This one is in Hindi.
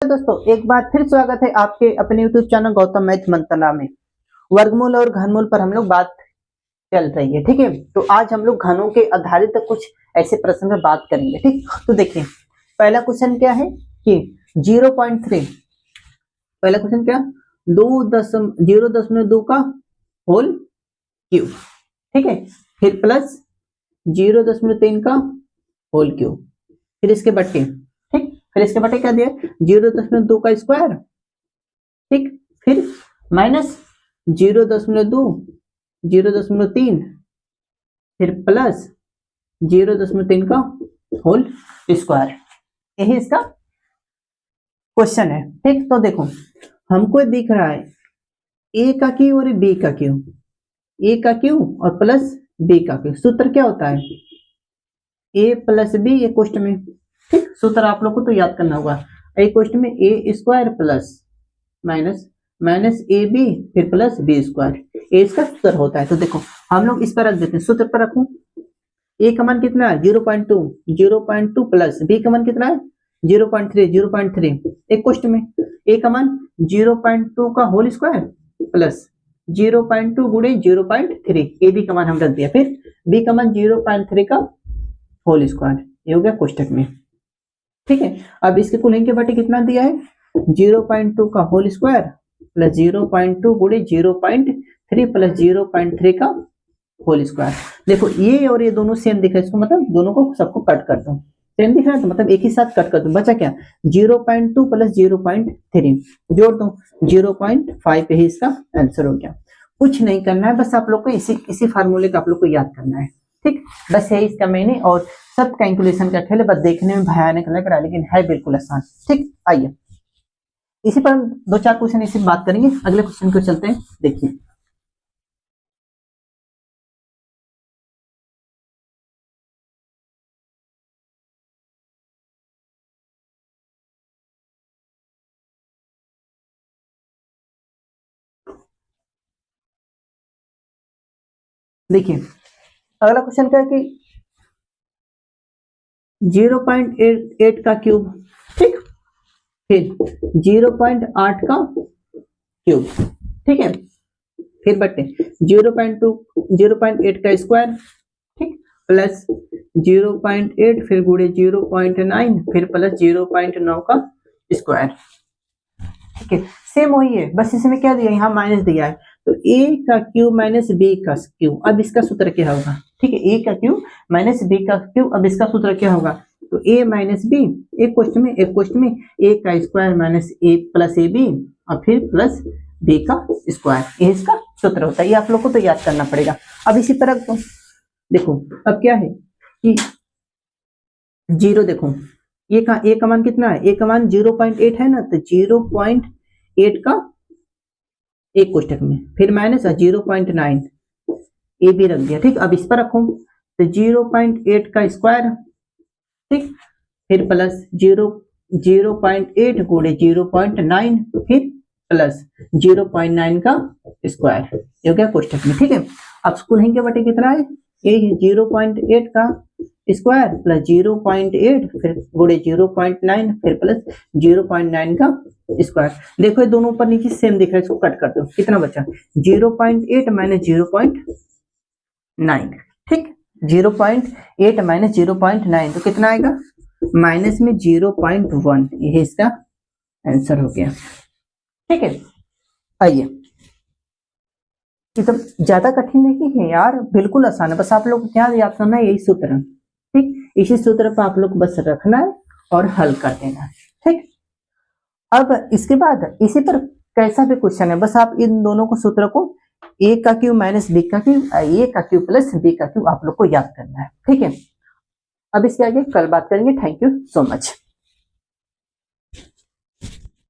दोस्तों, एक बार फिर स्वागत है आपके अपने YouTube चैनल गौतम मैथ मंत्रणा में। वर्गमूल और घनमूल पर हम लोग बात चल रही है, ठीक है। तो आज हम लोग घनों के आधारित कुछ ऐसे प्रश्न में बात करेंगे, ठीक। तो देखिए, पहला क्वेश्चन क्या है कि 0.3, पहला क्वेश्चन क्या, 0.2 का होल क्यूब, ठीक है। फिर प्लस 0.3 का होल क्यूब, फिर इसके बट्टे, ठीक। फिर इसके बटे क्या दिया, 0.2 का स्क्वायर, ठीक। फिर माइनस 0.2, 0.3, फिर प्लस 0.3 का होल स्क्वायर। यही इसका क्वेश्चन है, ठीक। तो देखो, हमको दिख रहा है ए का क्यू और बी का क्यू, ए का क्यू और प्लस बी का क्यू। सूत्र क्या होता है, ए प्लस बी ए क्वेश्चन में, ठीक। सूत्र आप लोग को तो याद करना होगा। एक क्वेश्चन में A square plus minus A B फिर प्लस बी स्क्वायर, ए इसका सूत्र होता है। तो देखो, हम लोग इस पर रख देते हैं, सूत्र पर रखूं। ए का मान कितना है 0.2 प्लस बी का मान कितना है 0.3 एक क्वेश्चन में। ए का मान 0.2 का होल स्क्वायर प्लस 0.2 गुणे 0.3, ए बी का मान हम रख दिया। फिर बी का मान 0.3 का होल स्क्वायर, ये हो गया कोष्टक में, ठीक है। अब इसके कुल के बटे कितना दिया है 0.2 का होल स्क्वायर प्लस 0.2 गुणे 0.3 प्लस 0.3 का होल स्क्वायर। देखो, ये और ये दोनों सेम दिख रहा है, इसको मतलब दोनों को सबको कट कर दो, सेम दिख रहा है तो मतलब एक ही साथ कट कर दो। बचा क्या 0.2 प्लस 0.3 जोड़ दो 0.5, ही इसका आंसर हो गया। कुछ नहीं करना है, बस आप लोग को इसी फार्मूले का आप लोग को याद करना है, ठीक। बस यही इसका मैंने, और सब कैलकुलेशन का खेल, बस देखने में भयानक लग रहा है लेकिन है बिल्कुल आसान, ठीक। आइए इसी पर 2-4 क्वेश्चन इसी बात करेंगे। अगले क्वेश्चन को चलते हैं, देखिए। देखिए, अगला क्वेश्चन क्या है कि 0.8 का क्यूब, ठीक। फिर 0.8 का क्यूब, ठीक है। फिर बट्टे 0.8 का स्क्वायर, ठीक, प्लस 0.8 फिर गुणे 0.9 फिर प्लस 0.9 का स्क्वायर, ठीक है। सेम वही है, बस इसमें क्या दिया, यहाँ माइनस दिया है। तो a का क्यूब माइनस b का क्यूब, अब इसका सूत्र क्या होगा, ठीक है। a का क्यूब माइनस b का क्यूब, अब इसका सूत्र क्या होगा, तो a माइनस b एक क्वेश्चन में a का square minus a plus A B और फिर प्लस b का स्क्वायर, ये इसका सूत्र होता है। ये आप लोग को तो याद करना पड़ेगा। अब इसी तरह तो देखो, अब क्या है कि 0, देखो ए का मान कितना है, ए का मान 0.8 है ना, तो 0.8 का एक कोष्टक में, फिर माइनस 0.9 ए बी रख दिया, ठीक। अब इस पर रखो तो 0.8 का स्क्वायर, ठीक, फिर प्लस 0.8 गुणे 0.9 फिर प्लस 0.9 का स्क्वायर, ये हो गया कोष्टक में, ठीक है। अब स्कूल के बटे कितना है, ये 0.8 का स्क्वायर प्लस 0.8 फिर गुणे 0.9 फिर प्लस 0.9 का स्क्वायर। देखो, ये दोनों ऊपर नीचे सेम दिख रहा है, इसको कट कर दो, कितना बचा 0.8 माइनस 0.9, ठीक। 0.8 माइनस 0.9 तो कितना आएगा, माइनस में 0.1, ये इसका आंसर हो गया, ठीक है। आइए, ये तो ज्यादा कठिन नहीं है यार, बिल्कुल आसान है, बस आप लोग को क्या याद करना है, यही सूत्र, ठीक। इसी सूत्र पर आप लोग को बस रखना है और हल कर देना है, ठीक। अब इसके बाद इसी पर कैसा भी क्वेश्चन है, बस आप इन दोनों को सूत्र को a का क्यूब माइनस b का क्यूब, a का क्यूब प्लस b का क्यूब आप लोग को याद करना है, ठीक है। अब इसके आगे कल बात करेंगे। Thank you so much.